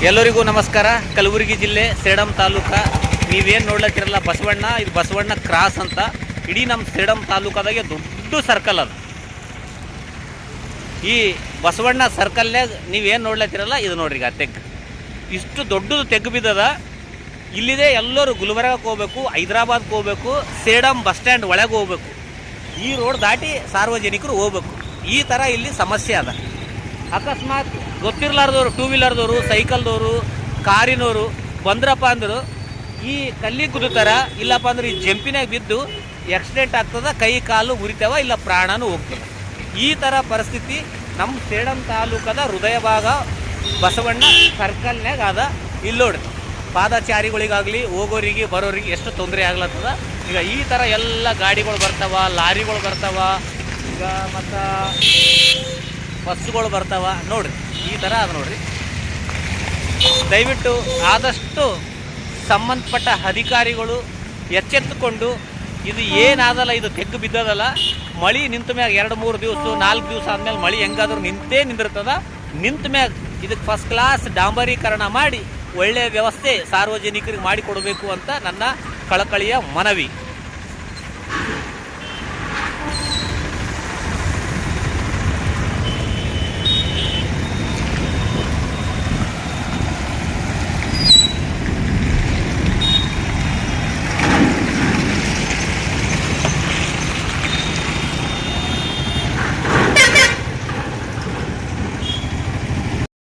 ಎಲ್ಲರಿಗೂ ನಮಸ್ಕಾರ. ಕಲಬುರಗಿ ಜಿಲ್ಲೆ ಸೇಡಂ ತಾಲೂಕು ನೀವೇನು ನೋಡ್ಲತ್ತಿರಲ್ಲ ಬಸವಣ್ಣ, ಇದು ಬಸವಣ್ಣ ಕ್ರಾಸ್ ಅಂತ. ಇಡೀ ನಮ್ಮ ಸೇಡಂ ತಾಲೂಕದಾಗೆ ದೊಡ್ಡ ಸರ್ಕಲ್ ಅದು. ಈ ಬಸವಣ್ಣ ಸರ್ಕಲ್ನಾಗ ನೀವೇನು ನೋಡ್ಲತ್ತಿರಲ್ಲ ಇದು ನೋಡ್ರಿ, ಈಗ ತೆಗ್ಗು ಇಷ್ಟು ದೊಡ್ಡದು ತೆಗ್ಗು ಬಿದ್ದದ. ಇಲ್ಲಿದೆ ಎಲ್ಲರೂ ಗುಲ್ಬರ್ಗಕ್ಕೆ ಹೋಗ್ಬೇಕು, ಹೈದ್ರಾಬಾದ್ಗೆ ಹೋಗ್ಬೇಕು, ಸೇಡಂ ಬಸ್ ಸ್ಟ್ಯಾಂಡ್ ಒಳಗೆ ಹೋಗ್ಬೇಕು. ಈ ರೋಡ್ ದಾಟಿ ಸಾರ್ವಜನಿಕರು ಹೋಗ್ಬೇಕು. ಈ ಥರ ಇಲ್ಲಿ ಸಮಸ್ಯೆ ಅದ. ಅಕಸ್ಮಾತ್ ಗೊತ್ತಿರ್ಲಾರ್ದವ್ರು, ಟೂ ವೀಲರ್ದವರು, ಸೈಕಲ್ದವರು, ಕಾರಿನವರು ಬಂದ್ರಪ್ಪ ಅಂದರು ಈ ಕಲ್ಲಿಗೆ ಗುದ್ದುತ್ತಾರ, ಇಲ್ಲಪ್ಪ ಅಂದ್ರೆ ಈ ಜಂಪಿನಾಗ ಬಿದ್ದು ಆಕ್ಸಿಡೆಂಟ್ ಆಗ್ತದ, ಕೈ ಕಾಲು ಉರಿತಾವ, ಇಲ್ಲ ಪ್ರಾಣನೂ ಹೋಗ್ತದೆ. ಈ ಥರ ಪರಿಸ್ಥಿತಿ ನಮ್ಮ ಸೇಡಂ ತಾಲೂಕದ ಹೃದಯ ಭಾಗ ಬಸವಣ್ಣ ಸರ್ಕಲ್ನಾಗ ಅದ. ಇಲ್ಲಿ ನೋಡಿ, ಪಾದಚಾರಿಗಳಿಗಾಗಲಿ ಹೋಗೋರಿಗೆ ಬರೋರಿಗೆ ಎಷ್ಟು ತೊಂದರೆ ಆಗ್ಲತ್ತದ. ಈಗ ಈ ಥರ ಎಲ್ಲ ಗಾಡಿಗಳು ಬರ್ತಾವ, ಲಾರಿಗಳು ಬರ್ತಾವ, ಈಗ ಮತ್ತು ಬಸ್ಸುಗಳು ಬರ್ತಾವ ನೋಡ್ರಿ. ಈ ಥರ ಅದು ನೋಡ್ರಿ. ದಯವಿಟ್ಟು ಆದಷ್ಟು ಸಂಬಂಧಪಟ್ಟ ಅಧಿಕಾರಿಗಳು ಎಚ್ಚೆತ್ತುಕೊಂಡು, ಇದು ಏನಾದಲ್ಲ, ಇದು ತೆಗ್ಗು ಬಿದ್ದದಲ್ಲ, ಮಳೆ ನಿಂತ ಮ್ಯಾಗ 2-3 ದಿವಸ 4 ದಿವಸ ಆದಮೇಲೆ ಮಳೆ ಹೆಂಗಾದ್ರೂ ನಿಂತಿರ್ತದ. ನಿಂತ ಮ್ಯಾಗ ಇದಕ್ಕೆ ಫಸ್ಟ್ ಕ್ಲಾಸ್ ಡಾಂಬರೀಕರಣ ಮಾಡಿ ಒಳ್ಳೆಯ ವ್ಯವಸ್ಥೆ ಸಾರ್ವಜನಿಕರಿಗೆ ಮಾಡಿಕೊಡಬೇಕು ಅಂತ ನನ್ನ ಕಳಕಳಿಯ ಮನವಿ.